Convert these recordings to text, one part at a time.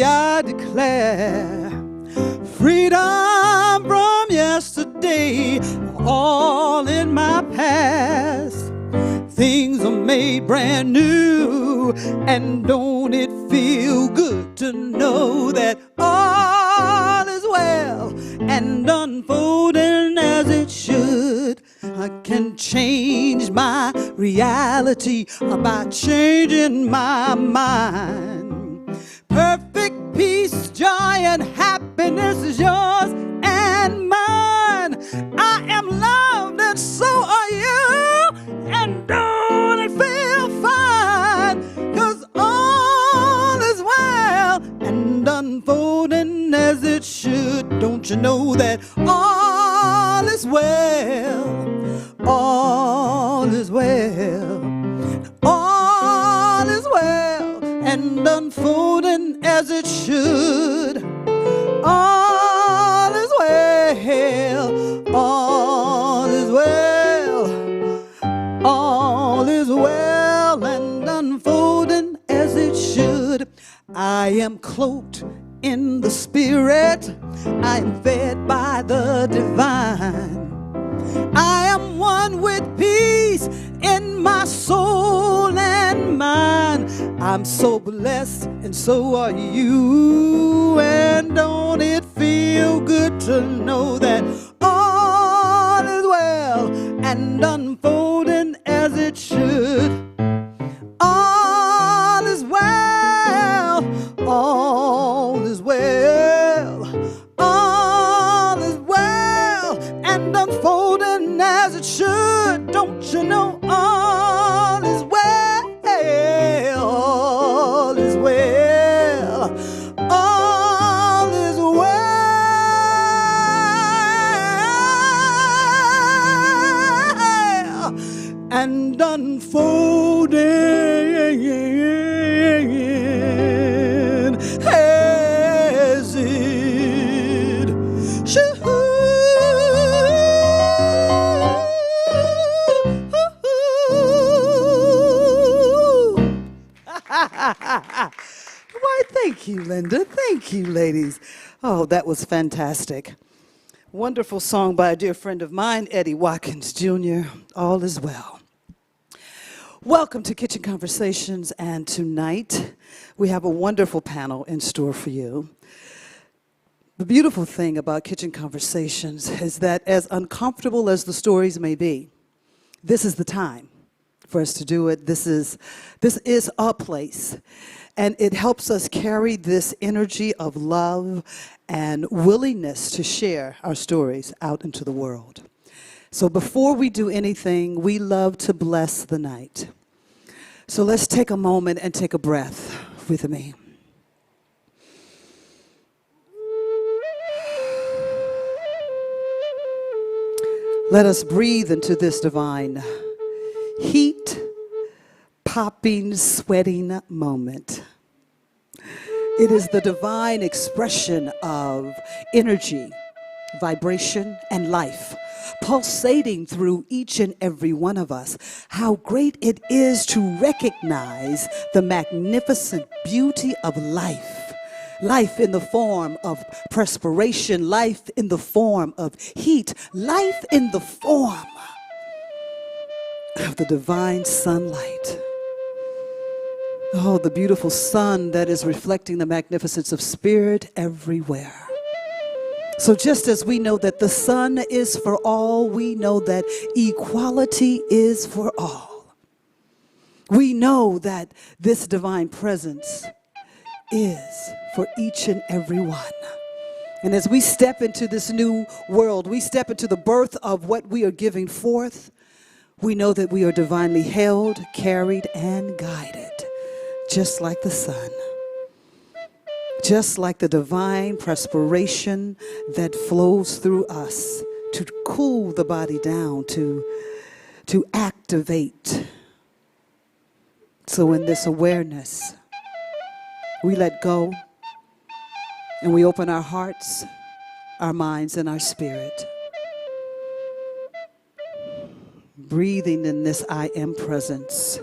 I declare freedom from yesterday, all in my past. Things are made brand new, and don't it feel good to know that all is well and unfolding as it should. I can change my reality by changing my mind. Perfect peace, joy, and happiness is yours and mine. I am loved and so are you, and don't it feel fine? 'Cause all is well and unfolding as it should. Don't you know that all is well? All is well. All is well and unfolding as it should. All is well. All is well. All is well and unfolding as it should. I am cloaked in the Spirit. I am fed by the divine. I am one with peace in my soul and mind. I'm so blessed and so are you. And don't it feel good to know that all is well and unfolding as it should. All is well. All is well. All is well and unfolding as it should. Don't you know all is well? All is well. All is well and unfolding as it should. Why, thank you, Linda. Thank you, ladies. Oh, that was fantastic. Wonderful song by a dear friend of mine, Eddie Watkins Jr., All Is Well. Welcome to Kitchen Conversations, and tonight we have a wonderful panel in store for you. The beautiful thing about Kitchen Conversations is that as uncomfortable as the stories may be, this is the time for us to do it. This is a place, and it helps us carry this energy of love and willingness to share our stories out into the world. So before we do anything, we love to bless the night. So let's take a moment and take a breath with me. Let us breathe into this divine heat, popping, sweating moment. It is the divine expression of energy, vibration, and life, pulsating through each and every one of us. How great it is to recognize the magnificent beauty of life. Life in the form of perspiration, life in the form of heat, life in the form of the divine sunlight. Oh, the beautiful sun that is reflecting the magnificence of spirit everywhere. So just as we know that the sun is for all, we know that equality is for all. We know that this divine presence is for each and every one. And as we step into this new world, we step into the birth of what we are giving forth, we know that we are divinely held, carried, and guided, just like the sun. Just like the divine perspiration that flows through us to cool the body down, to activate. So in this awareness, we let go and we open our hearts, our minds, and our spirit. Breathing in this I am presence,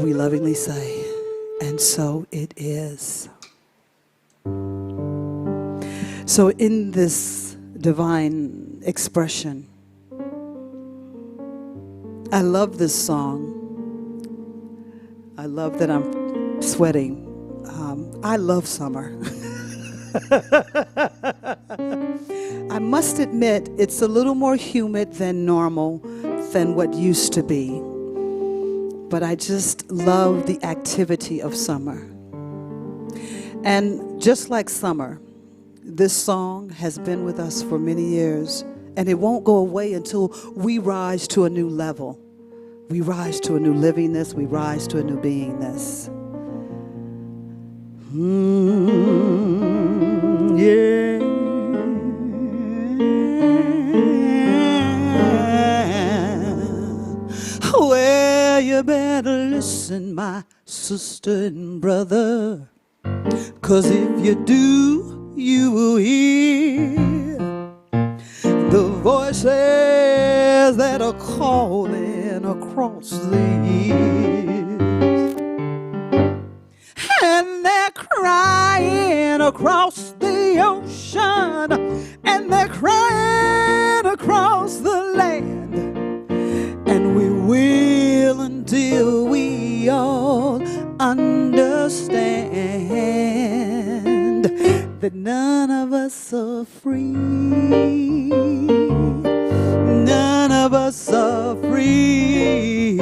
we lovingly say, And so it is. So in this divine expression, I love this song. I love that I'm sweating. I love summer. I must admit, it's a little more humid than normal, than what used to be. But I just love the activity of summer. And just like summer, this song has been with us for many years, and it won't go away until we rise to a new level. We rise to a new livingness. We rise to a new beingness. Yeah. Well, you better listen, my sister and brother, 'cause if you do, you will hear the voices that are calling across the years. And they're crying across the ocean, and they're crying across the land. And we will until we all understand that none of us are free. None of us are free.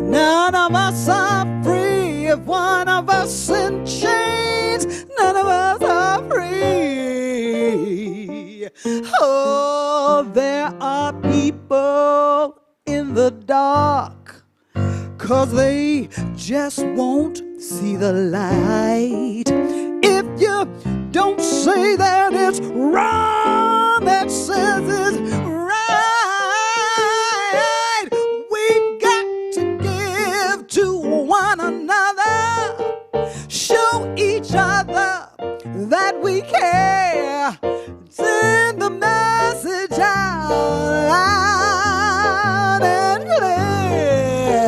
None of us are free. If one of us in chains, none of us are free. Oh, there are people in the dark, 'cause they just won't see the light. If you don't say that it's wrong, that says it's right. We've got to give to one another, show each other that we care, send the message out loud and clear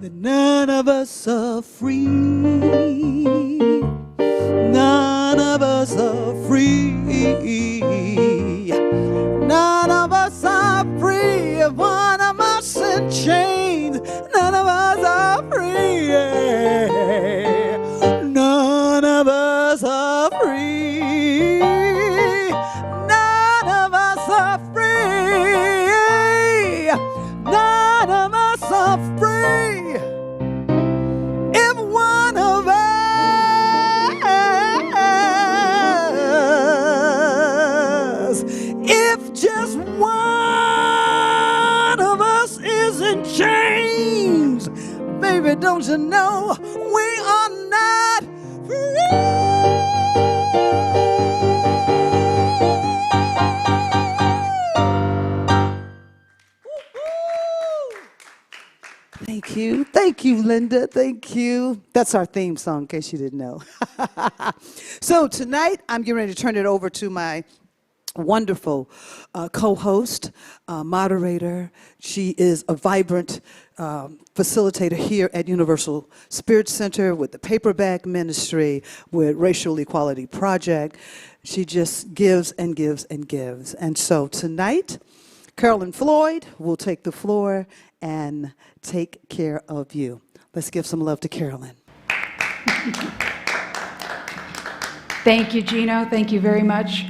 that none of us are free. None of us are free. None of us are free. If one of us in chains, none of us are free. None of us are free. None of us are free. None of us are free. If one of us, if just one of us is in chains, baby, don't you know we are not free? Thank you. Thank you, Linda. Thank you. That's our theme song, in case you didn't know. So tonight, I'm getting ready to turn it over to my wonderful co-host, moderator. She is a vibrant facilitator here at Universal Spirit Center with the Paperback Ministry, with Racial Equality Project. She just gives and gives and gives. And so tonight, Carolyn Floyd will take the floor and take care of you. Let's give some love to Carolyn. Thank you, Gino. Thank you very much.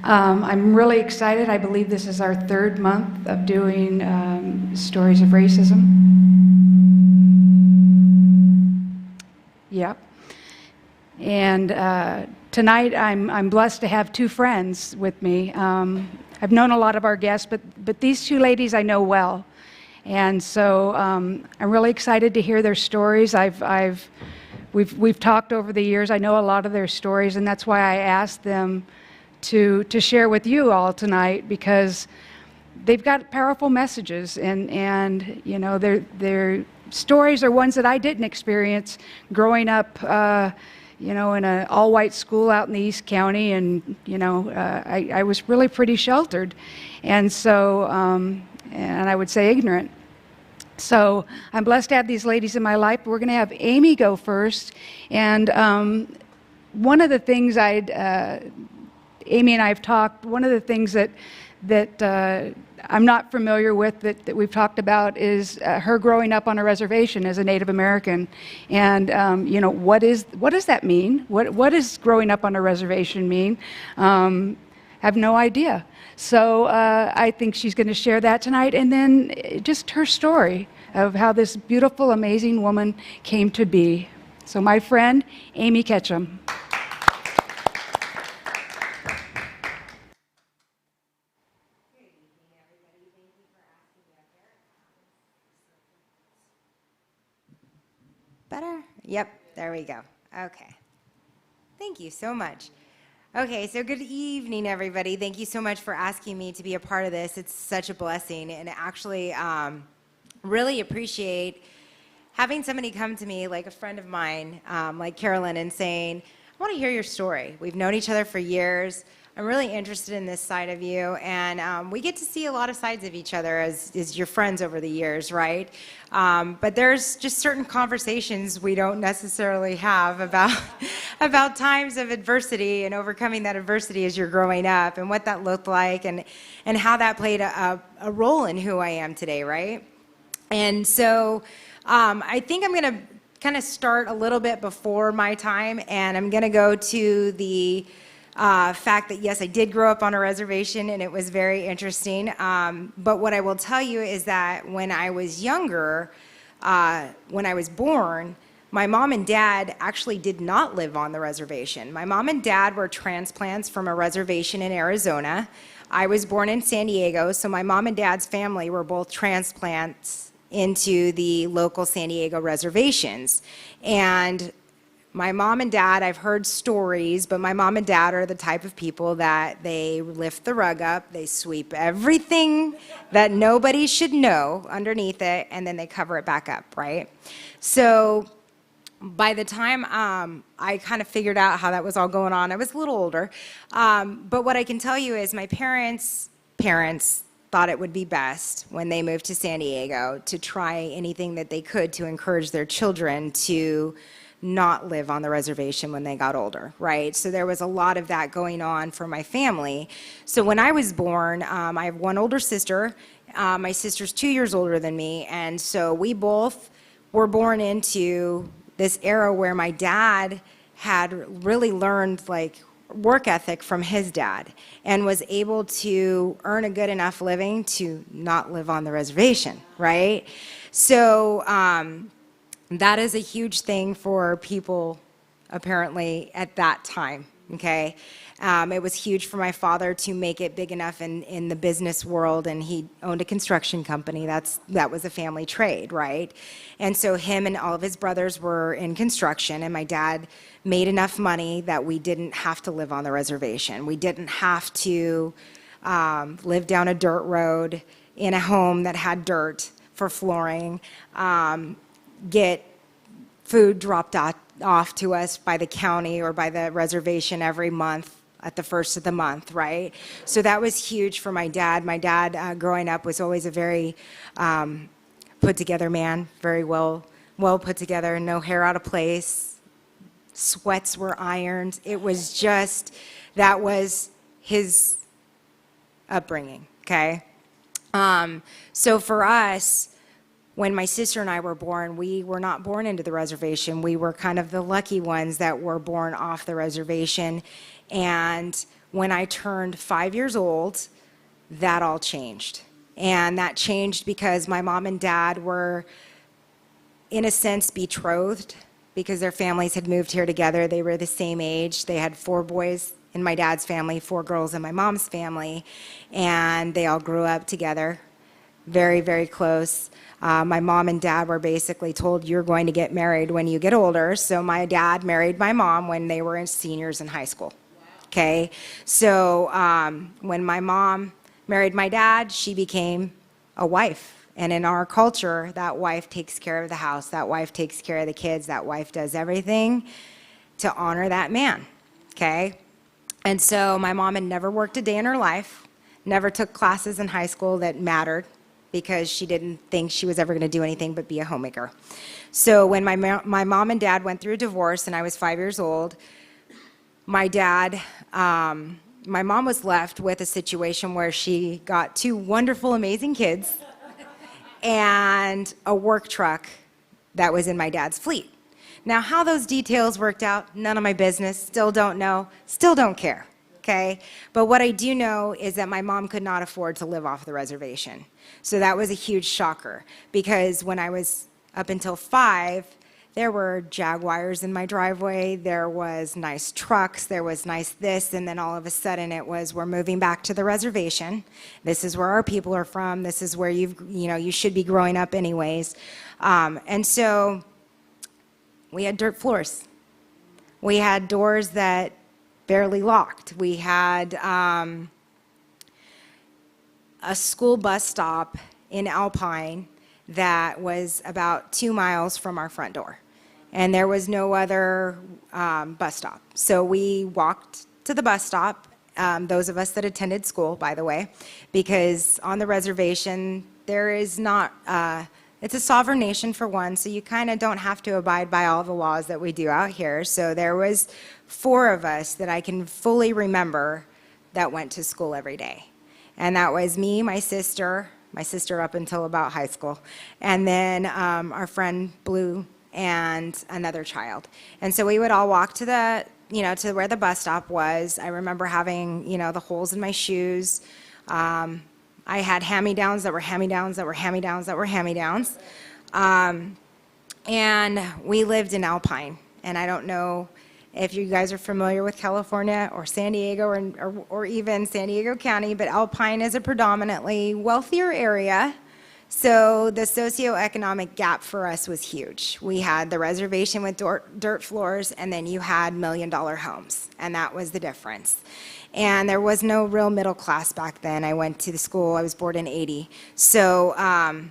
I'm really excited. I believe this is our third month of doing stories of racism. Yep. And tonight I'm blessed to have two friends with me. I've known a lot of our guests, but these two ladies I know well. And so I'm really excited to hear their stories. We've talked over the years. I know a lot of their stories, and that's why I asked them to share with you all tonight, because they've got powerful messages, and you know, their stories are ones that I didn't experience growing up, you know, in an all-white school out in the East County, and you know, I was really pretty sheltered, and so and I would say ignorant. So I'm blessed to have these ladies in my life. We're going to have Amy go first. And one of the things Amy and I have talked, one of the things that I'm not familiar with that we've talked about is her growing up on a reservation as a Native American. And, what does that mean? What does growing up on a reservation mean? Have no idea. So I think she's going to share that tonight, and then just her story of how this beautiful, amazing woman came to be. So my friend, Amy Ketchum. Better? Yep, there we go. Okay. Thank you so much. Okay, so good evening, everybody. Thank you so much for asking me to be a part of this. It's such a blessing, and actually really appreciate having somebody come to me, like a friend of mine, like Carolyn, and saying, I want to hear your story. We've known each other for years. I'm really interested in this side of you, and we get to see a lot of sides of each other as your friends over the years, right? But there's just certain conversations we don't necessarily have about times of adversity and overcoming that adversity as you're growing up, and what that looked like, and how that played a role in who I am today, right? And so I think I'm going to kind of start a little bit before my time, and I'm going to go to the fact that, yes, I did grow up on a reservation, and it was very interesting. But what I will tell you is that when I was younger, when I was born, my mom and dad actually did not live on the reservation. My mom and dad were transplants from a reservation in Arizona. I was born in San Diego, so my mom and dad's family were both transplants into the local San Diego reservations. And my mom and dad, I've heard stories, but my mom and dad are the type of people that they lift the rug up, they sweep everything that nobody should know underneath it, and then they cover it back up, right? So by the time I kind of figured out how that was all going on, I was a little older. But what I can tell you is my parents thought it would be best when they moved to San Diego to try anything that they could to encourage their children to not live on the reservation when they got older, right? So there was a lot of that going on for my family. So when I was born, I have one older sister. My sister's 2 years older than me, and so we both were born into this era where my dad had really learned like work ethic from his dad and was able to earn a good enough living to not live on the reservation, right? So that is a huge thing for people, apparently, at that time, okay? It was huge for my father to make it big enough in the business world, and he owned a construction company. That was a family trade, right? And so him and all of his brothers were in construction, and my dad made enough money that we didn't have to live on the reservation. We didn't have to live down a dirt road in a home that had dirt for flooring, get food dropped off to us by the county or by the reservation every month at the first of the month, right? So that was huge for my dad. My dad, growing up, was always a very put-together man, very well put together, no hair out of place, sweats were ironed. It was just, that was his upbringing, okay? So for us, when my sister and I were born, we were not born into the reservation. We were kind of the lucky ones that were born off the reservation. And when I turned 5 years old, that all changed. And that changed because my mom and dad were, in a sense, betrothed because their families had moved here together. They were the same age. They had 4 boys in my dad's family, 4 girls in my mom's family. And they all grew up together, very, very close. My mom and dad were basically told, you're going to get married when you get older. So my dad married my mom when they were seniors in high school. Okay, so when my mom married my dad, she became a wife. And in our culture, that wife takes care of the house, that wife takes care of the kids, that wife does everything to honor that man. Okay, and so my mom had never worked a day in her life, never took classes in high school that mattered, because she didn't think she was ever going to do anything but be a homemaker. So when my mom and dad went through a divorce and I was 5 years old, my mom was left with a situation where she got 2 wonderful, amazing kids and a work truck that was in my dad's fleet. Now, how those details worked out, none of my business, still don't know, still don't care, okay? But what I do know is that my mom could not afford to live off the reservation. So that was a huge shocker, because when I was up until 5, there were Jaguars in my driveway, there was nice trucks, there was nice this, and then all of a sudden it was, we're moving back to the reservation. This is where our people are from, this is where you should be growing up anyways. And so we had dirt floors. We had doors that barely locked. We had a school bus stop in Alpine that was about 2 miles from our front door. And there was no other bus stop. So we walked to the bus stop, those of us that attended school, by the way, because on the reservation, there is not... it's a sovereign nation, for one, so you kind of don't have to abide by all the laws that we do out here. So there was 4 of us that I can fully remember that went to school every day. And that was me, my sister up until about high school, and then our friend Blue and another child. And so we would all walk to to where the bus stop was. I remember having, the holes in my shoes. I had hand-me-downs that were hand-me-downs that were hand-me-downs that were hand-me-downs. And we lived in Alpine. And I don't know if you guys are familiar with California or San Diego or even San Diego County, but Alpine is a predominantly wealthier area. So the socioeconomic gap for us was huge. We had the reservation with dirt floors, and then you had $1-million homes. And that was the difference. And there was no real middle class back then. I went to the school, I was born in 80. So I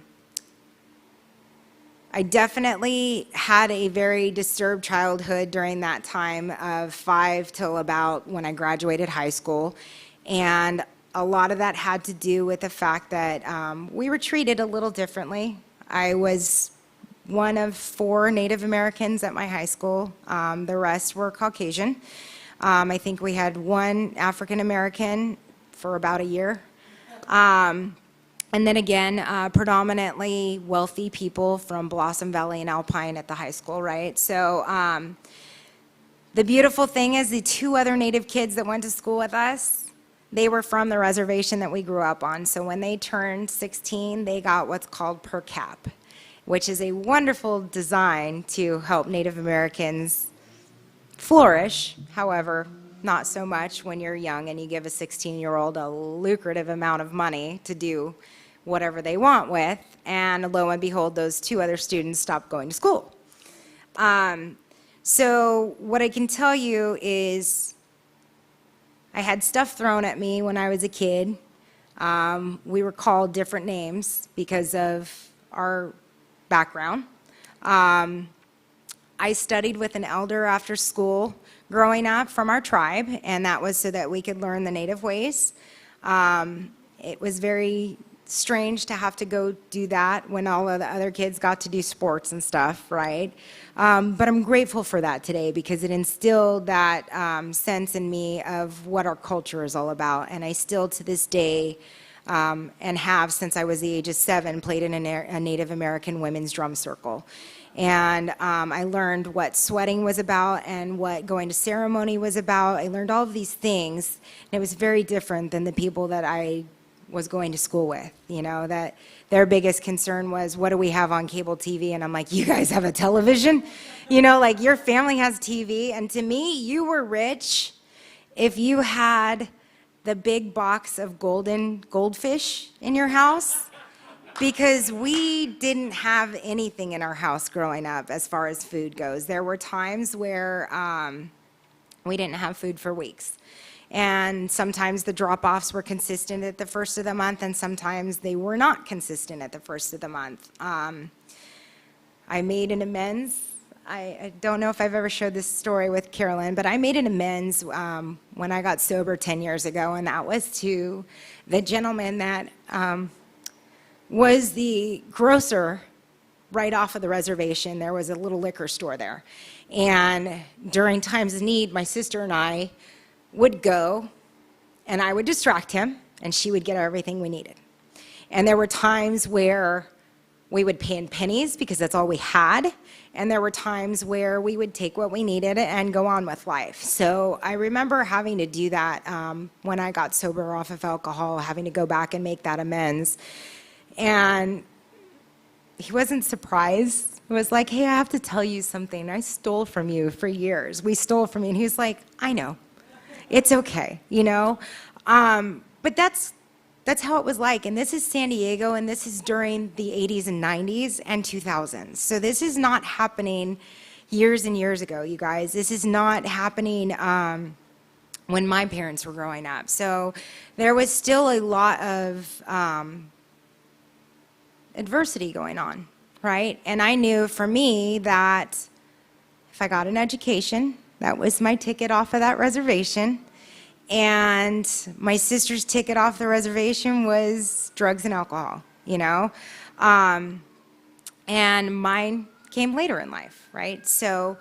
definitely had a very disturbed childhood during that time of 5 till about when I graduated high school. And a lot of that had to do with the fact that we were treated a little differently. I was one of 4 Native Americans at my high school. The rest were Caucasian. I think we had 1 African American for about a year. And then again, predominantly wealthy people from Blossom Valley and Alpine at the high school, right? So the beautiful thing is the 2 other Native kids that went to school with us, they were from the reservation that we grew up on. So when they turned 16, they got what's called per cap, which is a wonderful design to help Native Americans flourish. However, not so much when you're young and you give a 16-year-old a lucrative amount of money to do whatever they want with, and lo and behold, those 2 other students stopped going to school. So what I can tell you is I had stuff thrown at me when I was a kid. We were called different names because of our background. I studied with an elder after school growing up from our tribe, and that was so that we could learn the Native ways. It was very strange to have to go do that when all of the other kids got to do sports and stuff, right? But I'm grateful for that today because it instilled that sense in me of what our culture is all about. And I still to this day, and have since I was the age of 7, played in a Native American women's drum circle. And I learned what sweating was about and what going to ceremony was about. I learned all of these things, and it was very different than the people that I was going to school with, that their biggest concern was, what do we have on cable TV? And I'm like, you guys have a television? Like your family has TV. And to me, you were rich if you had the big box of goldfish in your house, because we didn't have anything in our house growing up as far as food goes. There were times where we didn't have food for weeks. And sometimes the drop-offs were consistent at the first of the month, and sometimes they were not consistent at the first of the month. I made an amends. I don't know if I've ever showed this story with Carolyn, but I made an amends when I got sober 10 years ago, and that was to the gentleman that was the grocer right off of the reservation. There was a little liquor store there. And during times of need, my sister and I would go, and I would distract him, and she would get everything we needed. And there were times where we would pay in pennies because that's all we had. And there were times where we would take what we needed and go on with life. So I remember having to do that when I got sober off of alcohol, having to go back and make that amends. And he wasn't surprised. It was like, hey, I have to tell you something. I stole from you for years. We stole from you. And he was like, I know. It's okay, you know? But that's how it was like. And this is San Diego, and this is during the 80s and 90s and 2000s. So this is not happening years and years ago, you guys. This is not happening when my parents were growing up. So there was still a lot of adversity going on, right? And I knew for me that if I got an education, that was my ticket off of that reservation. And my sister's ticket off the reservation was drugs and alcohol, you know? And mine came later in life, right? So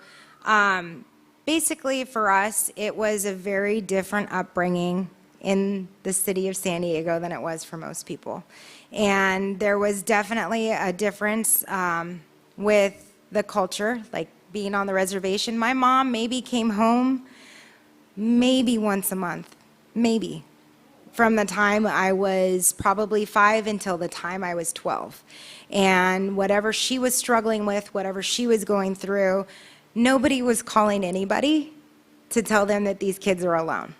basically for us, it was a very different upbringing in the city of San Diego than it was for most people. And there was definitely a difference with the culture, like being on the reservation. My mom maybe came home maybe once a month, maybe, from the time I was probably 5 until the time I was 12. And whatever she was struggling with, whatever she was going through, nobody was calling anybody to tell them that these kids are alone.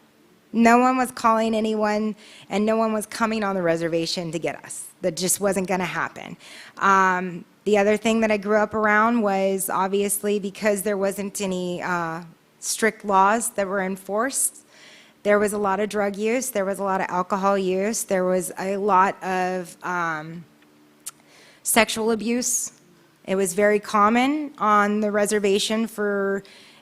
No one was calling anyone, and no one was coming on the reservation to get us. That just wasn't going to happen. The other thing that I grew up around was obviously because there wasn't any strict laws that were enforced. There was a lot of drug use. There was a lot of alcohol use. There was a lot of sexual abuse. It was very common on the reservation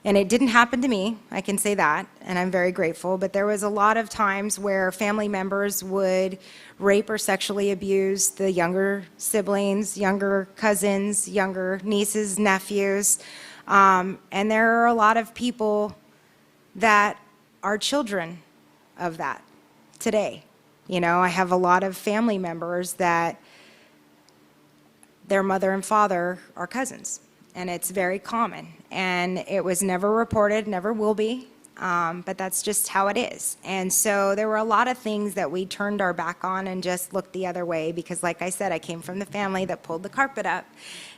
and it didn't happen to me, I can say that, and I'm very grateful, but there was a lot of times where family members would rape or sexually abuse the younger siblings, younger cousins, younger nieces, nephews. And there are a lot of people that are children of that today. You know, I have a lot of family members that their mother and father are cousins, and it's very common. And it was never reported, never will be, but that's just how it is. And so there were a lot of things that we turned our back on and just looked the other way because, like I said, I came from the family that pulled the carpet up,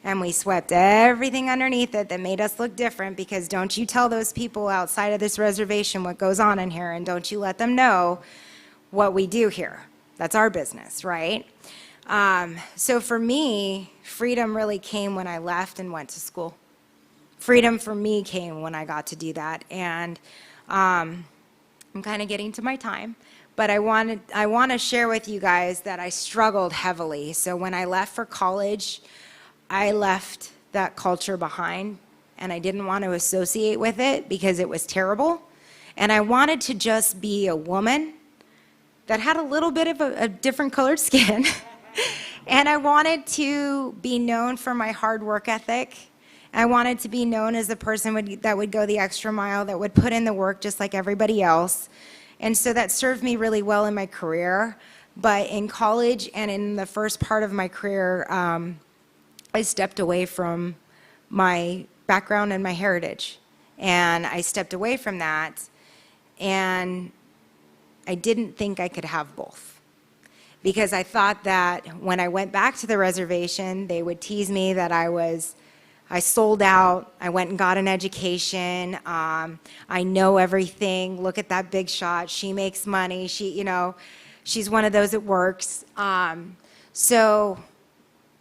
and we swept everything underneath it that made us look different because don't you tell those people outside of this reservation what goes on in here, and don't you let them know what we do here. That's our business, right? So for me, freedom really came when I left and went to school. Freedom for me came when I got to do that. And I'm kind of getting to my time, but I want to share with you guys that I struggled heavily. So when I left for college, I left that culture behind, and I didn't want to associate with it because it was terrible. And I wanted to just be a woman that had a little bit of a different colored skin. And I wanted to be known for my hard work ethic. I wanted to be known as the person that would go the extra mile, that would put in the work just like everybody else. And so that served me really well in my career. But in college and in the first part of my career, I stepped away from my background and my heritage. And I stepped away from that, and I didn't think I could have both. Because I thought that when I went back to the reservation, they would tease me that I sold out, I went and got an education, I know everything, look at that big shot, she makes money, she's one of those that works. So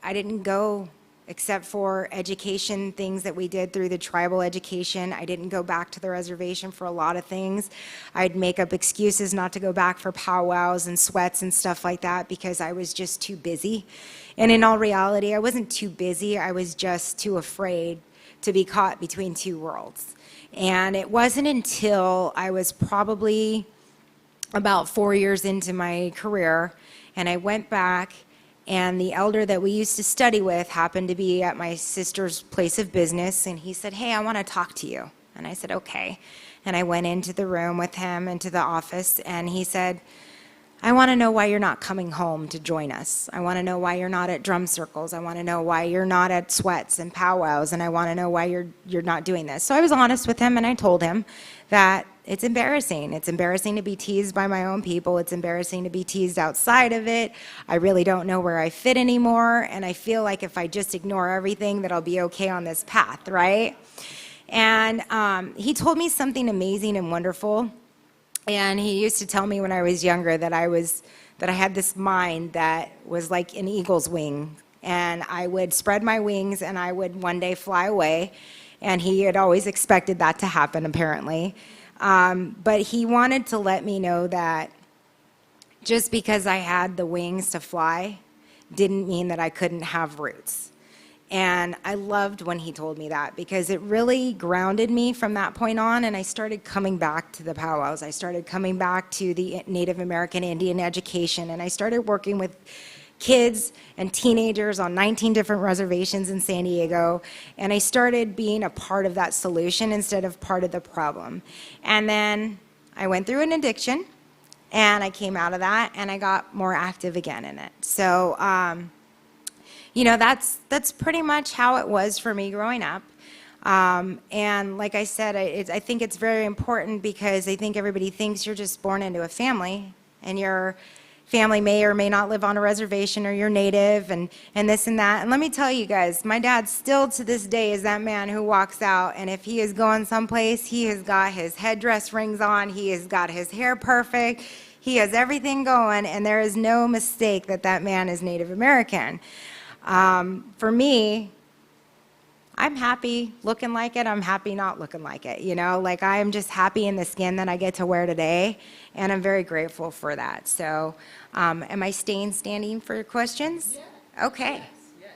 I didn't go except for education, things that we did through the tribal education. I didn't go back to the reservation for a lot of things. I'd make up excuses not to go back for powwows and sweats and stuff like that because I was just too busy. And in all reality, I wasn't too busy. I was just too afraid to be caught between two worlds. And it wasn't until I was probably about 4 years into my career, and I went back And the elder that we used to study with happened to be at my sister's place of business, and he said, "Hey, I want to talk to you." And I said, "Okay." And I went into the room with him, into the office, and he said, "I want to know why you're not coming home to join us. I want to know why you're not at drum circles. I want to know why you're not at sweats and powwows, and I want to know why you're not doing this." So I was honest with him, and I told him that it's embarrassing. It's embarrassing to be teased by my own people. It's embarrassing to be teased outside of it. I really don't know where I fit anymore, and I feel like if I just ignore everything, that I'll be okay on this path, right? And he told me something amazing and wonderful. And he used to tell me when I was younger that I had this mind that was like an eagle's wing, and I would spread my wings and I would one day fly away. And he had always expected that to happen, apparently. But he wanted to let me know that just because I had the wings to fly didn't mean that I couldn't have roots. And I loved when he told me that, because it really grounded me from that point on, and I started coming back to the powwows. I started coming back to the Native American Indian education, and I started working with kids and teenagers on 19 different reservations in San Diego, and I started being a part of that solution instead of part of the problem. And then I went through an addiction, and I came out of that, and I got more active again in it. So, you know, that's pretty much how it was for me growing up. And like I said, I think it's very important, because I think everybody thinks you're just born into a family, and your family may or may not live on a reservation, or you're native, and this and that. And let me tell you guys, my dad still to this day is that man who walks out, and if he is going someplace, he has got his headdress rings on, he has got his hair perfect, he has everything going, and there is no mistake that that man is Native American. For me, I'm happy looking like it. I'm happy not looking like it. You know, like I am just happy in the skin that I get to wear today, and I'm very grateful for that. So, am I staying standing for questions? Yeah. Okay. Yes.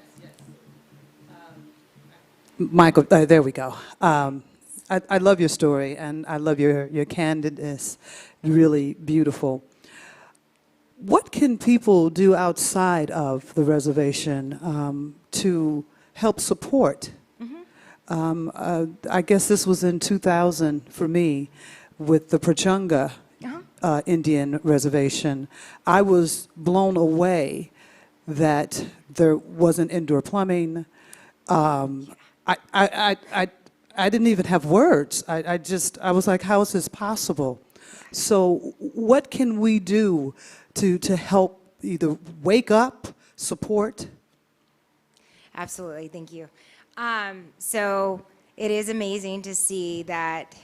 Michael, there we go. I love your story, and I love your candidness. Really beautiful. What can people do outside of the reservation to help support? I guess this was in 2000 for me with the Pechanga Indian reservation. I was blown away that there wasn't indoor plumbing. I didn't even have words. I was like, how is this possible? So what can we do to help either wake up, support? Absolutely, thank you. So it is amazing to see that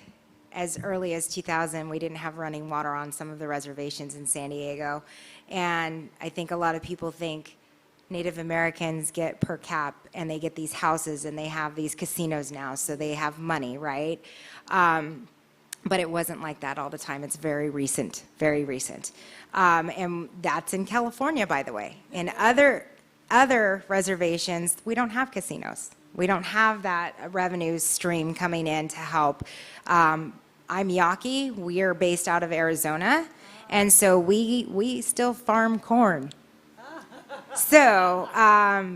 as early as 2000, we didn't have running water on some of the reservations in San Diego. And I think a lot of people think Native Americans get per cap, and they get these houses, and they have these casinos now, so they have money, right? But it wasn't like that all the time. It's very recent, very recent. And that's in California, by the way. In other reservations, we don't have casinos. We don't have that revenue stream coming in to help. I'm Yaqui. We are based out of Arizona, and so we still farm corn. So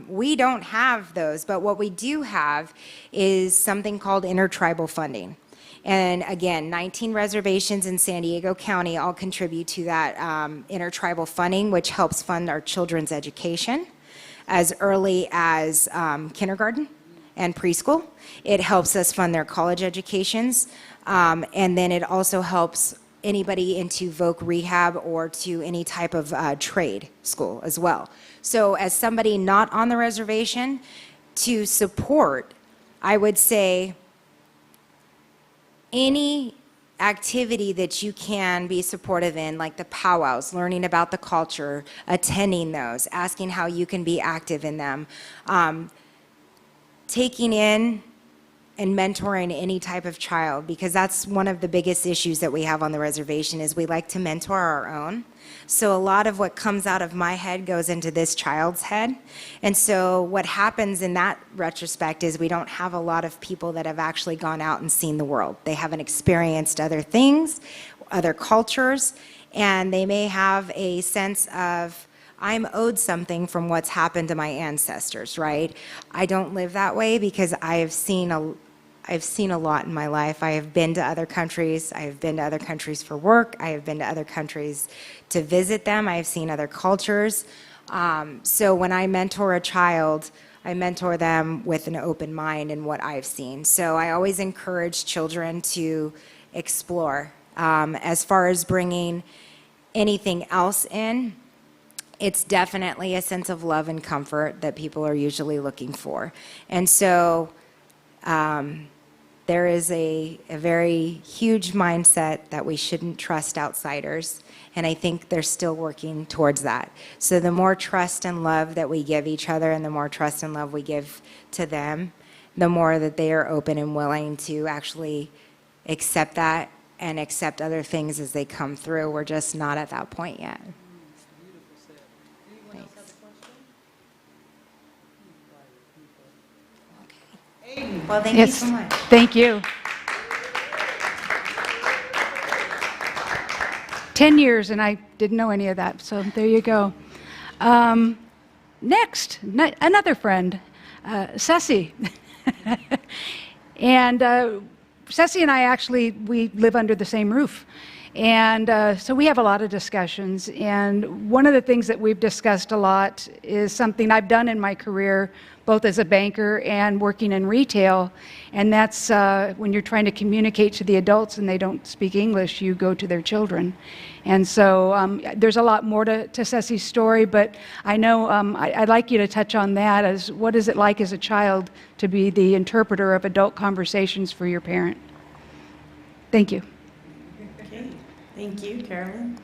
we don't have those, but what we do have is something called intertribal funding. And again, 19 reservations in San Diego County all contribute to that intertribal funding, which helps fund our children's education as early as kindergarten and preschool. It helps us fund their college educations, and then it also helps anybody into voc rehab or to any type of trade school as well. So as somebody not on the reservation, to support, I would say any activity that you can be supportive in, like the powwows, learning about the culture, attending those, asking how you can be active in them, taking in and mentoring any type of child, because that's one of the biggest issues that we have on the reservation is we like to mentor our own. So a lot of what comes out of my head goes into this child's head. And so what happens in that retrospect is we don't have a lot of people that have actually gone out and seen the world. They haven't experienced other things, other cultures, and they may have a sense of I'm owed something from what's happened to my ancestors, right? I don't live that way because I've seen a lot in my life. I have been to other countries. I have been to other countries for work. I have been to other countries to visit them. I have seen other cultures. So when I mentor a child, I mentor them with an open mind in what I've seen. So I always encourage children to explore. As far as bringing anything else in, it's definitely a sense of love and comfort that people are usually looking for. And so there is a very huge mindset that we shouldn't trust outsiders. And I think they're still working towards that. So the more trust and love that we give each other and the more trust and love we give to them, the more that they are open and willing to actually accept that and accept other things as they come through. We're just not at that point yet. Okay. Well, thank you so much. Thank you. 10 years, and I didn't know any of that, so there you go. Next, another friend, Ceci. And Ceci and I actually, we live under the same roof. And so we have a lot of discussions. And one of the things that we've discussed a lot is something I've done in my career, both as a banker and working in retail. And that's when you're trying to communicate to the adults and they don't speak English, you go to their children. And so there's a lot more to Ceci's story, but I know I'd like you to touch on that as what is it like as a child to be the interpreter of adult conversations for your parent? Thank you. Okay, thank you, Carolyn.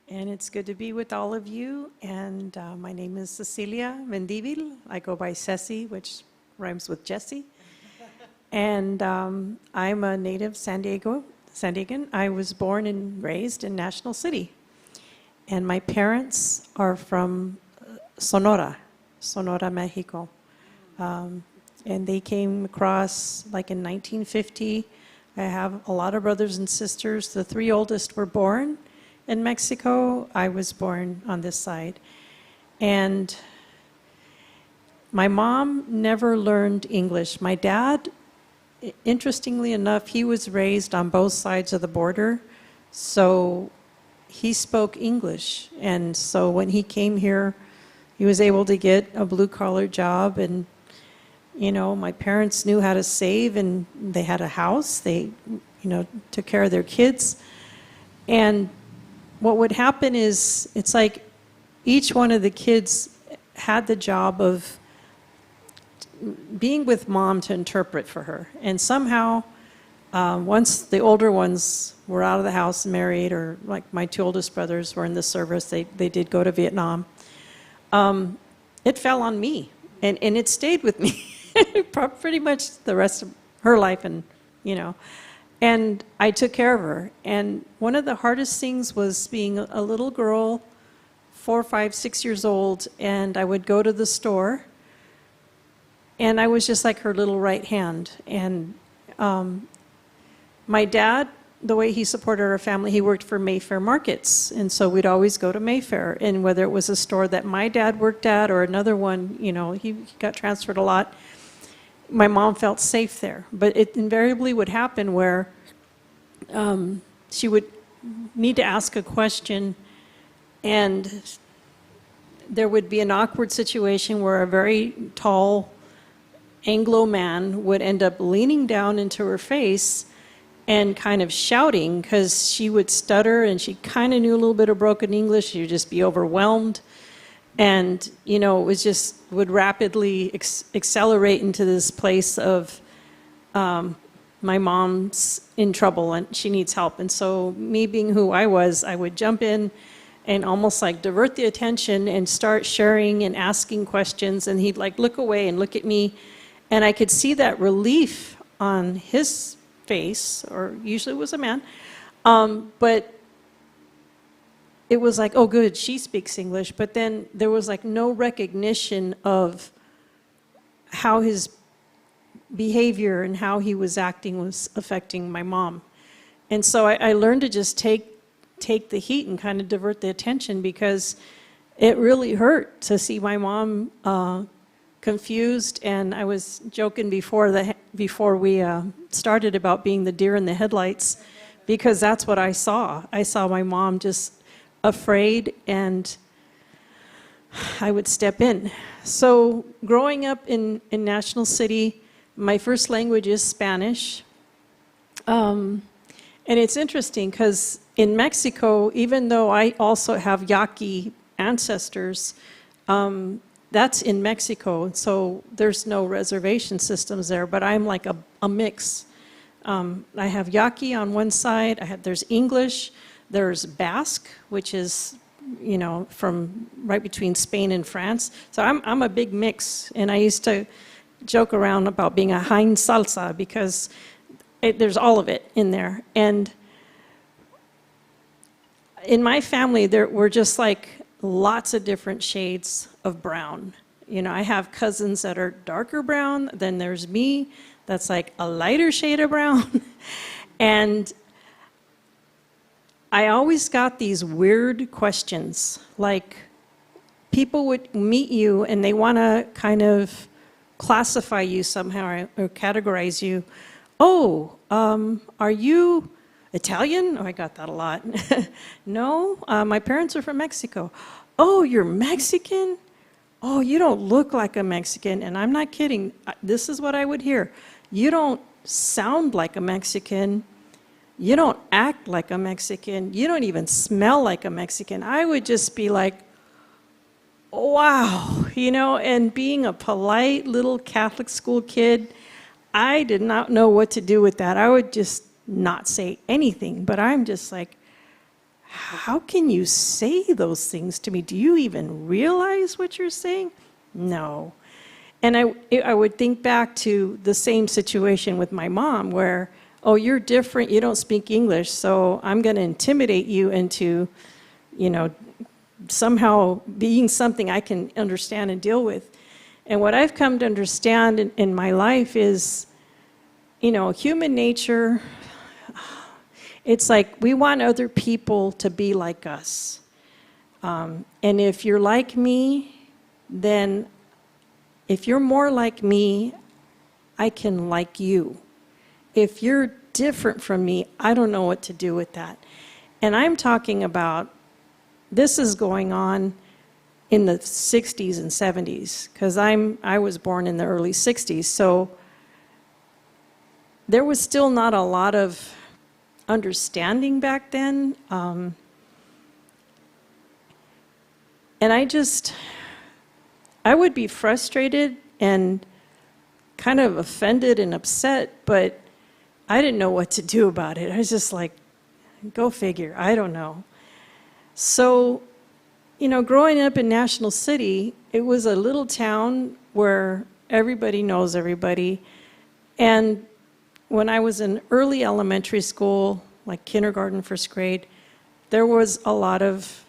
And it's good to be with all of you. And my name is Cecilia Mendivil. I go by Ceci, which rhymes with Jesse. And I'm a native San Diegan. I was born and raised in National City. And my parents are from Sonora, Mexico. And they came across like in 1950. I have a lot of brothers and sisters. The three oldest were born in Mexico. I was born on this side. And my mom never learned English. My dad, interestingly enough, he was raised on both sides of the border, so he spoke English. And so when he came here, he was able to get a blue-collar job. And, you know, my parents knew how to save, and they had a house. They, you know, took care of their kids. And what would happen is, it's like each one of the kids had the job of being with mom to interpret for her. And somehow, once the older ones were out of the house and married, or like my two oldest brothers were in the service, they did go to Vietnam, it fell on me. And it stayed with me pretty much the rest of her life, and, you know. And I took care of her. And one of the hardest things was being a little girl, 4, 5, 6 years old, and I would go to the store, and I was just like her little right hand. And my dad, the way he supported our family, he worked for Mayfair Markets, and so we'd always go to Mayfair. And whether it was a store that my dad worked at or another one, you know, he got transferred a lot, my mom felt safe there. But it invariably would happen where she would need to ask a question, and there would be an awkward situation where a very tall Anglo man would end up leaning down into her face and kind of shouting, because she would stutter and she kind of knew a little bit of broken English. She would just be overwhelmed. And, you know, it was just would rapidly accelerate into this place of my mom's in trouble and she needs help. And so me being who I was, I would jump in and almost like divert the attention and start sharing and asking questions. And he'd like look away and look at me. And I could see that relief on his face, or usually it was a man. But it was like, oh, good, she speaks English. But then there was like no recognition of how his behavior and how he was acting was affecting my mom. And so I learned to just take the heat and kind of divert the attention, because it really hurt to see my mom confused. And I was joking before we started about being the deer in the headlights, because that's what I saw. I saw my mom just afraid, and I would step in. So growing up in National City, my first language is Spanish. And it's interesting because in Mexico, even though I also have Yaqui ancestors, that's in Mexico, so there's no reservation systems there, but I'm like a mix. I have Yaqui on one side, there's English, there's Basque, which is, you know, from right between Spain and France. So I'm a big mix, and I used to joke around about being a Hein salsa because there's all of it in there. And in my family, we're just like lots of different shades of brown. You know, I have cousins that are darker brown, then there's me that's like a lighter shade of brown. And I always got these weird questions, like people would meet you and they want to kind of classify you somehow or categorize you. Oh, are you Italian? Oh, I got that a lot. No, my parents are from Mexico. Oh, you're Mexican? Oh, you don't look like a Mexican. And I'm not kidding. This is what I would hear. You don't sound like a Mexican. You don't act like a Mexican. You don't even smell like a Mexican. I would just be like, wow, you know, and being a polite little Catholic school kid, I did not know what to do with that. I would just not say anything, but I'm just like, how can you say those things to me? Do you even realize what you're saying? No. And I would think back to the same situation with my mom where, oh, you're different, you don't speak English, so I'm going to intimidate you into, you know, somehow being something I can understand and deal with. And what I've come to understand in my life is, you know, human nature, it's like we want other people to be like us. And if you're like me, then if you're more like me, I can like you. If you're different from me, I don't know what to do with that. And I'm talking about, this is going on in the 60s and 70s, because I was born in the early 60s, so there was still not a lot of understanding back then. And I would be frustrated and kind of offended and upset, but I didn't know what to do about it. I was just like, go figure, I don't know. So, you know, growing up in National City, it was a little town where everybody knows everybody. And when I was in early elementary school, like kindergarten, first grade, there was a lot of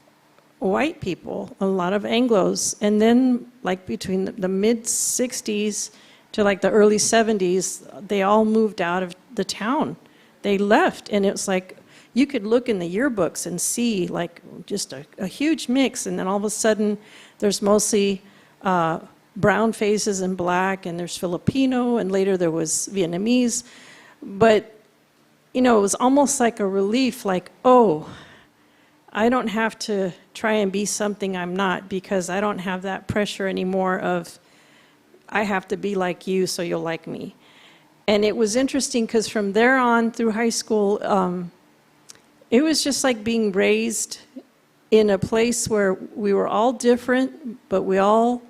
white people, a lot of Anglos. And then like between the mid-60s to like the early 70s, they all moved out of the town. They left, and it was like, you could look in the yearbooks and see like just a huge mix, and then all of a sudden there's mostly brown faces and black, and there's Filipino, and later there was Vietnamese. But, you know, it was almost like a relief, like, oh, I don't have to try and be something I'm not, because I don't have that pressure anymore of, I have to be like you so you'll like me. And it was interesting because from there on through high school, it was just like being raised in a place where we were all different, but we all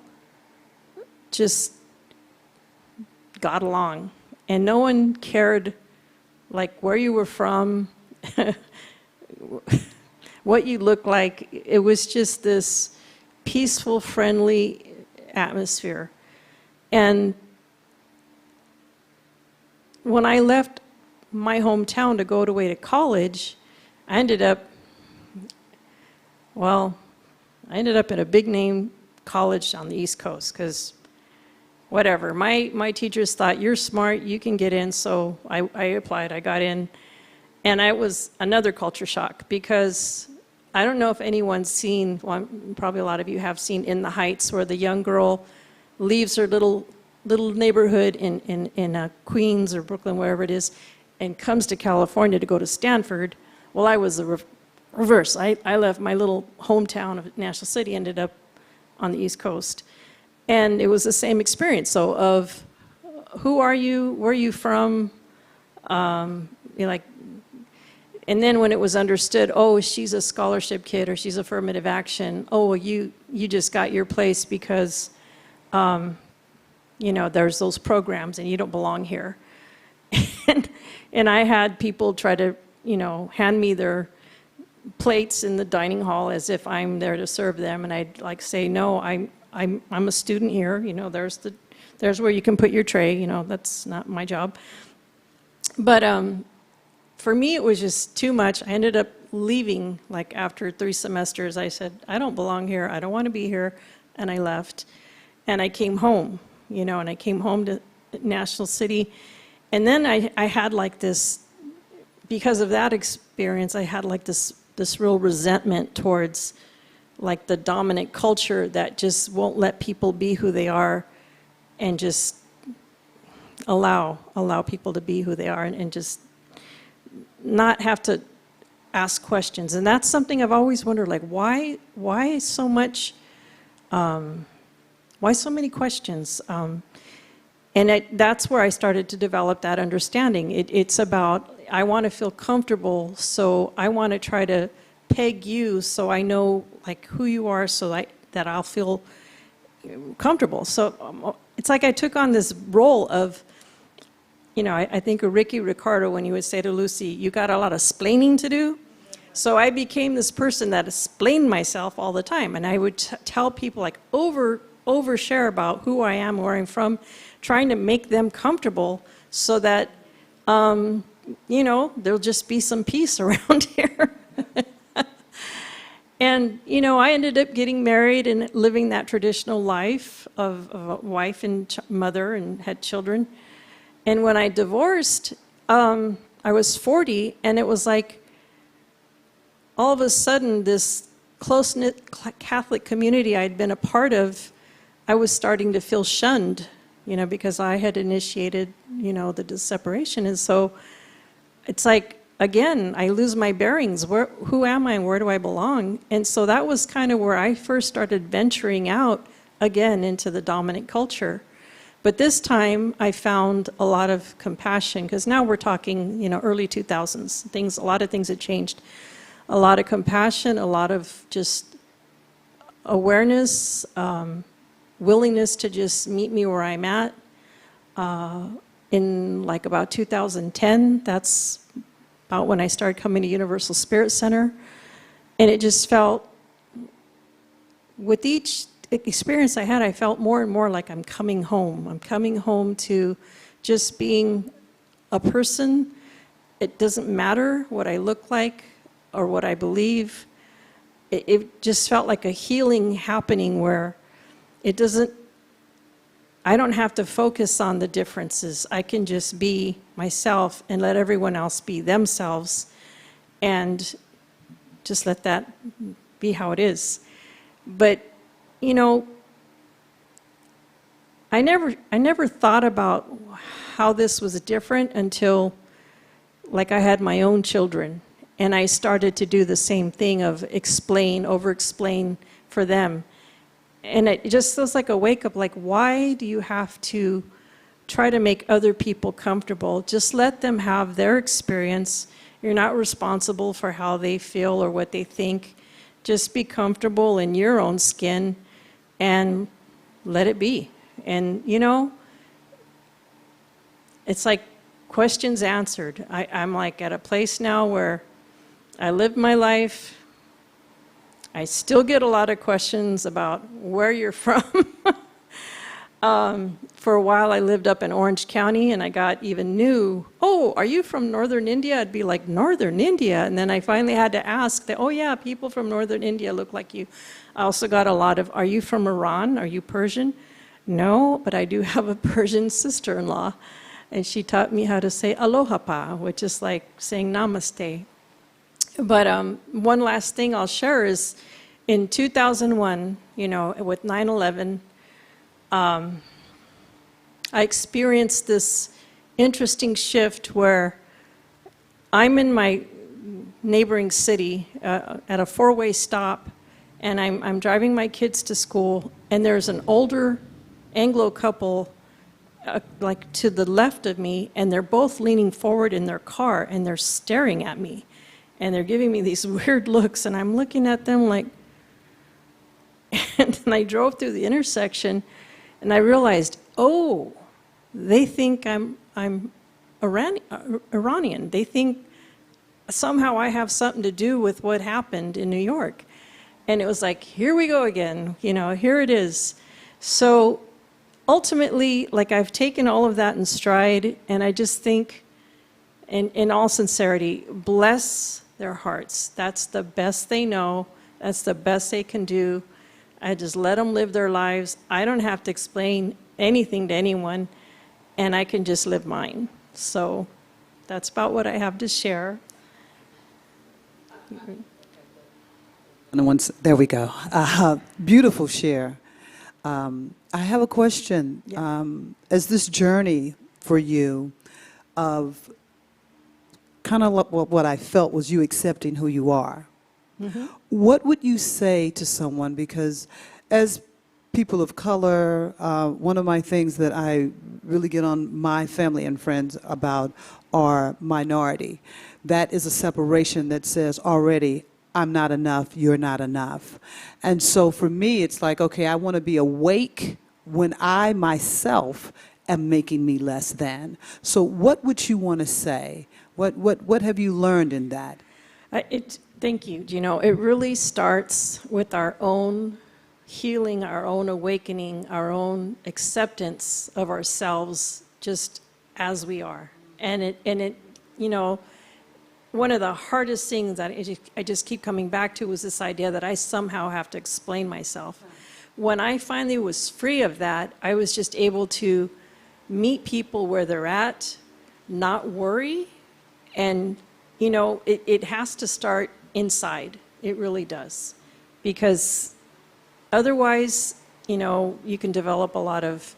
just got along. And no one cared like where you were from, what you looked like. It was just this peaceful, friendly atmosphere. And when I left my hometown to go away to college, I ended up in a big name college on the East Coast, because whatever, my teachers thought, you're smart, you can get in, so I applied, I got in. And it was another culture shock, because I don't know if anyone's seen, well, probably a lot of you have seen In the Heights, where the young girl leaves her little neighborhood in Queens or Brooklyn, wherever it is, and comes to California to go to Stanford. Well, I was the reverse. I left my little hometown of National City, ended up on the East Coast. And it was the same experience. So of who are you, where are you from, like, and then when it was understood, oh, she's a scholarship kid or she's affirmative action, oh, well, you just got your place because, there's those programs and you don't belong here. and I had people try to, hand me their plates in the dining hall as if I'm there to serve them, and I'd like say, no, I'm a student here. There's where you can put your tray. That's not my job. But for me, it was just too much. I ended up leaving. Like after 3 semesters, I said, I don't belong here. I don't want to be here, and I left. And I came home. And I came home to National City, and then I had like this. Because of that experience, I had like this real resentment towards like the dominant culture that just won't let people be who they are and just allow people to be who they are and just not have to ask questions. And that's something I've always wondered, like why so much, why so many questions? And that's where I started to develop that understanding. It's about, I want to feel comfortable, so I want to try to peg you so I know like who you are, so that I'll feel comfortable. So it's like I took on this role of, I think of Ricky Ricardo when he would say to Lucy, you got a lot of splaining to do. So I became this person that explained myself all the time, and I would tell people like overshare about who I am, where I'm from, trying to make them comfortable so that there'll just be some peace around here. And, I ended up getting married and living that traditional life of a wife and mother and had children. And when I divorced, I was 40, and it was like all of a sudden this close-knit Catholic community I'd been a part of, I was starting to feel shunned, because I had initiated, the separation. And so it's like, again, I lose my bearings. Who am I and where do I belong? And so that was kind of where I first started venturing out again into the dominant culture. But this time I found a lot of compassion, because now we're talking, early 2000s. A lot of things had changed. A lot of compassion, a lot of just awareness, willingness to just meet me where I'm at. In like about 2010, that's about when I started coming to Universal Spirit Center. And it just felt, with each experience I had, I felt more and more like I'm coming home. I'm coming home to just being a person. It doesn't matter what I look like or what I believe. It just felt like a healing happening where I don't have to focus on the differences. I can just be myself and let everyone else be themselves, and just let that be how it is. But, I never thought about how this was different until, like, I had my own children, and I started to do the same thing of over-explain for them. And it just feels like a wake-up, like, why do you have to try to make other people comfortable? Just let them have their experience. You're not responsible for how they feel or what they think. Just be comfortable in your own skin and let it be. And, it's like questions answered. I'm like at a place now where I live my life. I still get a lot of questions about where you're from. For a while, I lived up in Orange County, and I got even new, oh, are you from Northern India? I'd be like, Northern India? And then I finally had to ask, that, oh, yeah, people from Northern India look like you. I also got a lot of, are you from Iran? Are you Persian? No, but I do have a Persian sister-in-law, and she taught me how to say aloha pa, which is like saying namaste. But one last thing I'll share is in 2001, with 9/11, I experienced this interesting shift where I'm in my neighboring city at a four-way stop, and I'm driving my kids to school, and there's an older Anglo couple like to the left of me, and they're both leaning forward in their car, and they're staring at me, and they're giving me these weird looks, and I'm looking at them like, and then I drove through the intersection, and I realized, oh, they think I'm Iranian. They think somehow I have something to do with what happened in New York. And it was like, here we go again, here it is. So ultimately, like, I've taken all of that in stride, and I just think, in all sincerity, bless their hearts. That's the best they know. That's the best they can do. I just let them live their lives. I don't have to explain anything to anyone, and I can just live mine. So that's about what I have to share. There we go. Beautiful share. I have a question. Yeah. As this journey for you of kind of what I felt was you accepting who you are, what would you say to someone? Because as people of color, one of my things that I really get on my family and friends about are minority. That is a separation that says already, I'm not enough, you're not enough. And so for me, it's like, okay, I want to be awake when I myself am making me less than. So what would you want to say? What have you learned in that? Thank you. It really starts with our own healing, our own awakening, our own acceptance of ourselves just as we are. And one of the hardest things that I just keep coming back to was this idea that I somehow have to explain myself. When I finally was free of that, I was just able to meet people where they're at, not worry, and it has to start inside. It really does. Because otherwise, you can develop a lot of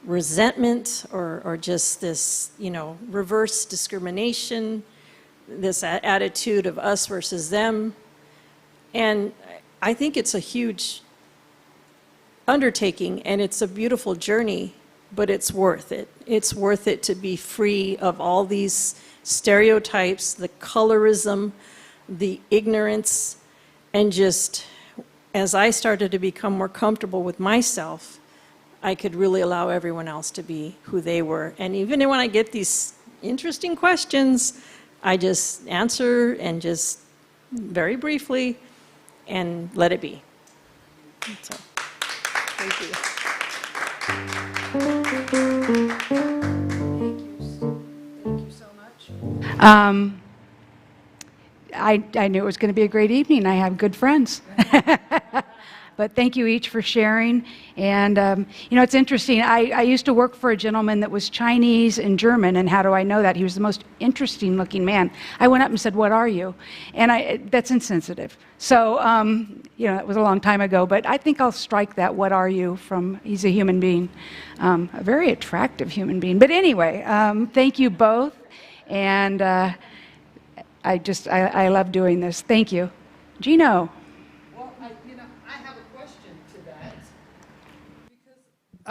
resentment or just this, reverse discrimination, this attitude of us versus them. And I think it's a huge undertaking, and it's a beautiful journey, but it's worth it. It's worth it to be free of all these stereotypes, the colorism, the ignorance, and just as I started to become more comfortable with myself, I could really allow everyone else to be who they were. And even when I get these interesting questions, I just answer and just very briefly and let it be. So, thank you. Thank you so much. I knew it was going to be a great evening. I have good friends. But thank you each for sharing. And, it's interesting. I used to work for a gentleman that was Chinese and German. And how do I know that? He was the most interesting looking man. I went up and said, "What are you?" And that's insensitive. So, it was a long time ago. But I think I'll strike that "what are you" from he's a human being. A very attractive human being. But anyway, thank you both. And I love doing this. Thank you. Gino.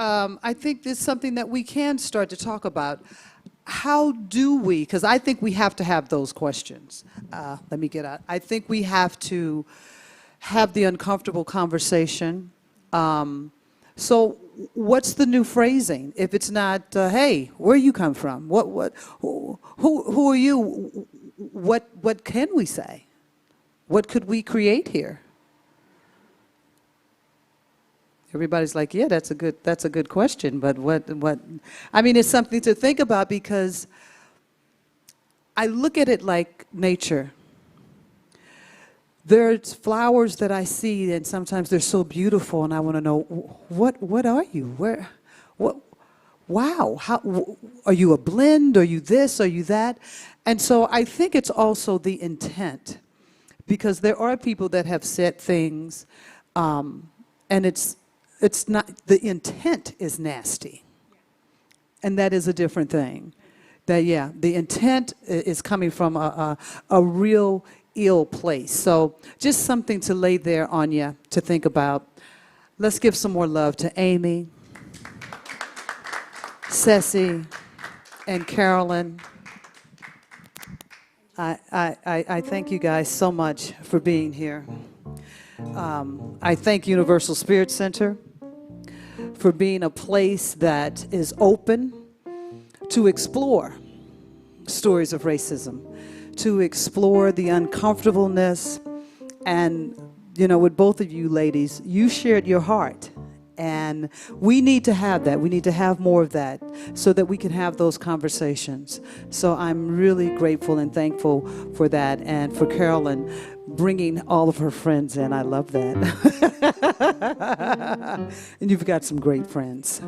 I think it's something that we can start to talk about. How do we, because I think we have to have those questions. Let me get out. I think we have to have the uncomfortable conversation. So what's the new phrasing? If it's not, hey, where you come from? Who are you? What can we say? What could we create here? Everybody's like, yeah, that's a good question, but what? I mean, it's something to think about, because I look at it like nature. There's flowers that I see, and sometimes they're so beautiful, and I want to know, what are you? wow, are you a blend? Are you this? Are you that? And so I think it's also the intent, because there are people that have said things, and it's not, the intent is nasty. And that is a different thing. That, yeah, the intent is coming from a real ill place. So just something to lay there on you to think about. Let's give some more love to Amy, Ceci, and Carolyn. I thank you guys so much for being here. I thank Universal Spirit Center for being a place that is open to explore stories of racism, to explore the uncomfortableness. And, you know, with both of you ladies, you shared your heart. And we need to have that. We need to have more of that so that we can have those conversations. So I'm really grateful and thankful for that, and for Carolyn bringing all of her friends in. I love that. And you've got some great friends.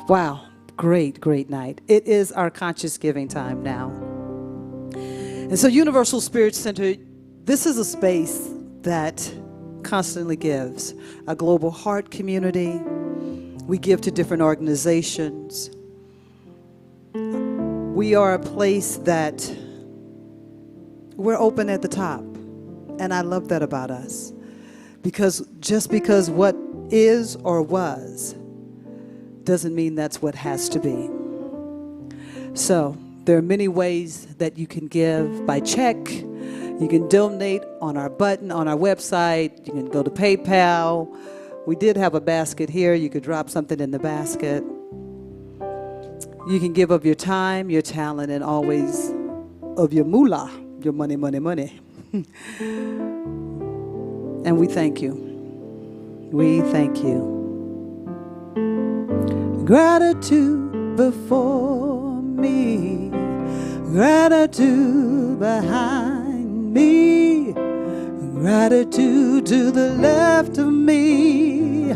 Wow, great night. It is our conscious giving time now. And so Universal Spirit Center, this is a space that constantly gives. A global heart community. We give to different organizations. We are a place that we're open at the top. And I love that about us. Because just because what is or was doesn't mean that's what has to be. So there are many ways that you can give: by check. You can donate on our button on our website. You can go to PayPal. We did have a basket here. You could drop something in the basket. You can give of your time, your talent, and always of your moolah, your money. And we thank you. We thank you. Gratitude before me, gratitude behind me, gratitude to the left of me,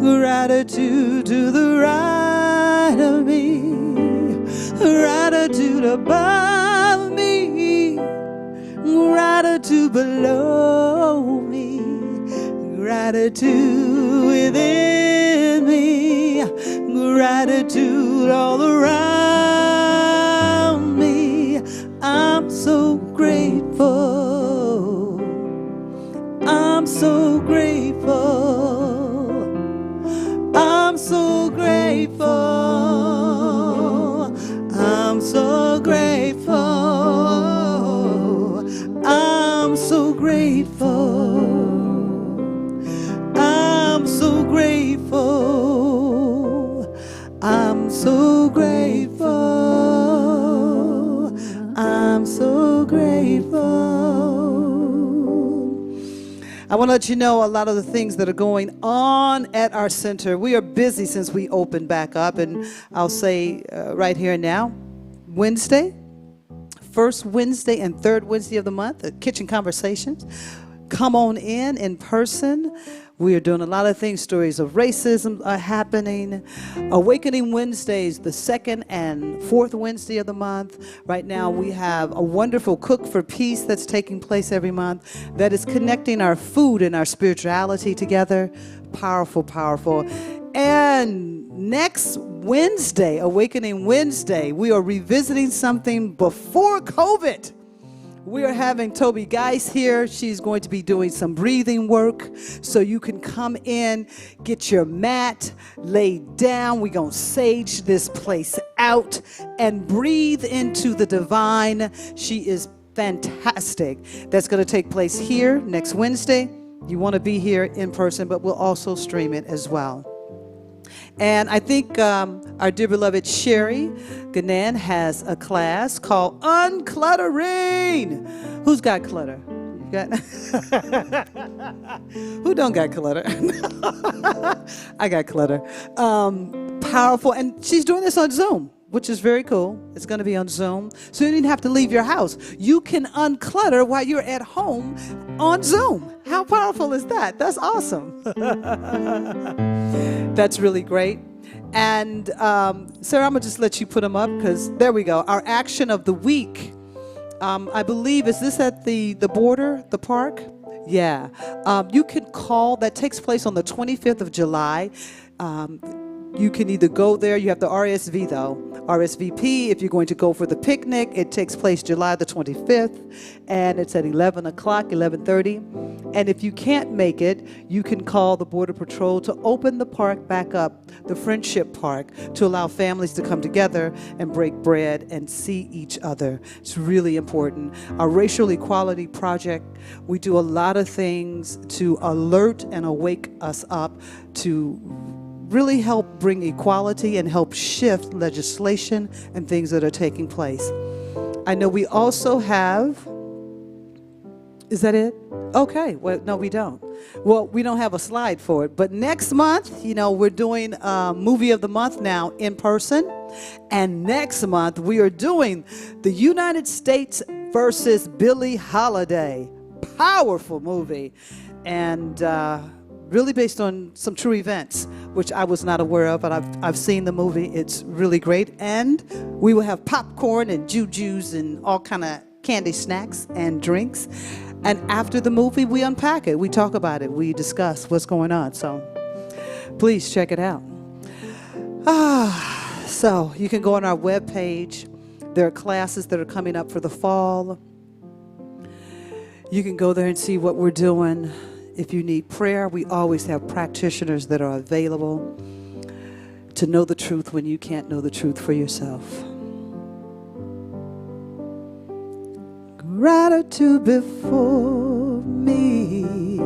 gratitude to the right of me, gratitude above me, gratitude below me, gratitude within me, gratitude all around me. I'm so grateful. I'm so grateful. I'm so grateful. I'm so grateful. I'm so grateful. I'm so grateful. I'm so grateful. I'm so grateful. I want to let you know a lot of the things that are going on at our center. We are busy since we opened back up, and I'll say right here and now, Wednesday, first Wednesday and third Wednesday of the month, Kitchen Conversations. Come on in person. We are doing a lot of things. Stories of racism are happening. Awakening Wednesdays, the second and fourth Wednesday of the month. Right now we have a wonderful Cook for Peace that's taking place every month that is connecting our food and our spirituality together. Powerful, powerful. And next Wednesday, Awakening Wednesday, we are revisiting something before COVID. We are having Toby Geis here. She's going to be doing some breathing work. So you can come in, get your mat, lay down. We're going to sage this place out and breathe into the divine. She is fantastic. That's going to take place here next Wednesday. You want to be here in person, but we'll also stream it as well. And I think our dear beloved Sherry Ganan has a class called Uncluttering. Who's got clutter? You got? Who don't got clutter? I got clutter. Powerful. And she's doing this on Zoom, which is very cool. It's going to be on Zoom. So you don't even have to leave your house. You can unclutter while you're at home on Zoom. How powerful is that? That's awesome. That's really great. And Sarah, I'm going to just let you put them up because there we go. Our action of the week. I believe, is this at the border, the park? Yeah. You can call. That takes place on the 25th of July. You can either go there. You have to RSV, though. RSVP, if you're going to go for the picnic, it takes place July the 25th, and it's at 11 o'clock, 11:30. And if you can't make it, you can call the Border Patrol to open the park back up, the Friendship Park, to allow families to come together and break bread and see each other. It's really important. Our Racial Equality Project, we do a lot of things to alert and awake us up to really help bring equality and help shift legislation and things that are taking place. I know we also have, is that it? Okay, well, no, we don't. Well, we don't have a slide for it, but next month, we're doing Movie of the Month now in person, and next month we are doing the United States versus Billie Holiday. Powerful movie, and really based on some true events, which I was not aware of, but I've seen the movie. It's really great. And we will have popcorn and jujus and all kind of candy snacks and drinks. And after the movie, we unpack it. We talk about it. We discuss what's going on. So please check it out. So you can go on our webpage. There are classes that are coming up for the fall. You can go there and see what we're doing. If you need prayer, we always have practitioners that are available to know the truth when you can't know the truth for yourself. Gratitude before me,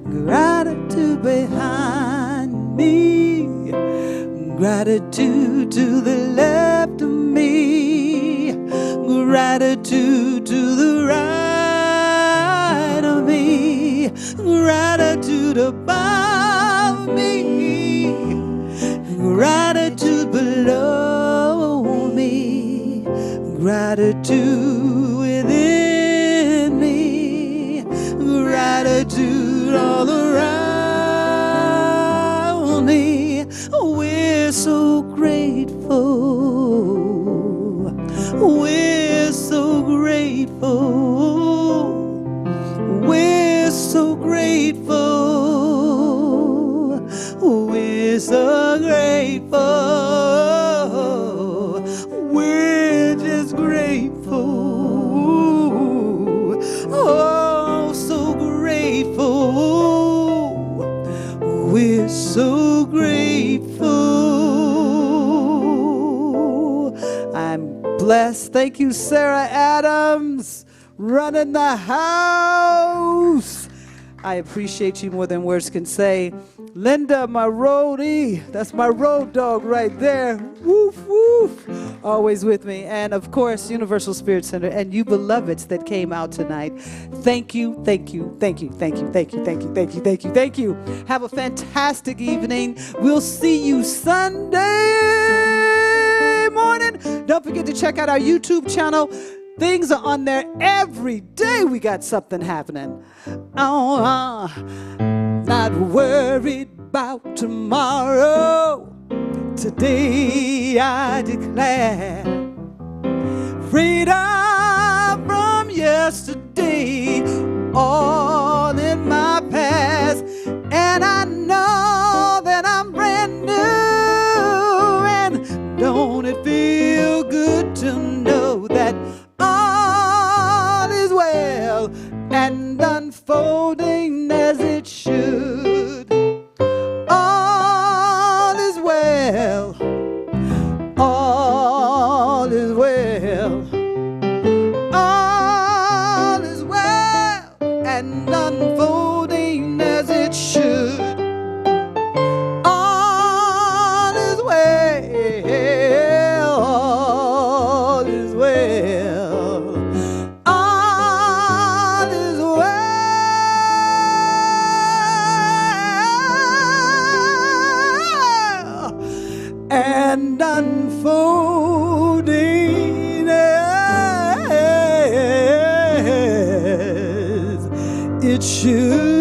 gratitude behind me, gratitude to the left of me, gratitude to the right of me, gratitude above me, gratitude below me, gratitude within me, gratitude all around me. We're so grateful. We're so grateful. We're so grateful. We're so grateful. We're just grateful. Oh, so grateful. We're so grateful. I'm blessed. Thank you, Sarah Adams, running the house. I appreciate you more than words can say. Linda, my roadie, that's my road dog right there. Woof, woof. Always with me. And of course, Universal Spirit Center and you beloveds that came out tonight. Thank you, thank you, thank you, thank you, thank you, thank you, thank you, thank you, thank you. Have a fantastic evening. We'll see you Sunday morning. Don't forget to check out our YouTube channel. Things are on there every day. We got something happening. Not worried about tomorrow. Today I declare freedom from yesterday, all in my past. And I know that I'm brand new. And don't it feel good to know that all is well and unfolding as it should. All is well. All is well. All is well and unfolding as it should. All is well. All is well. All is well and unfolding as it should.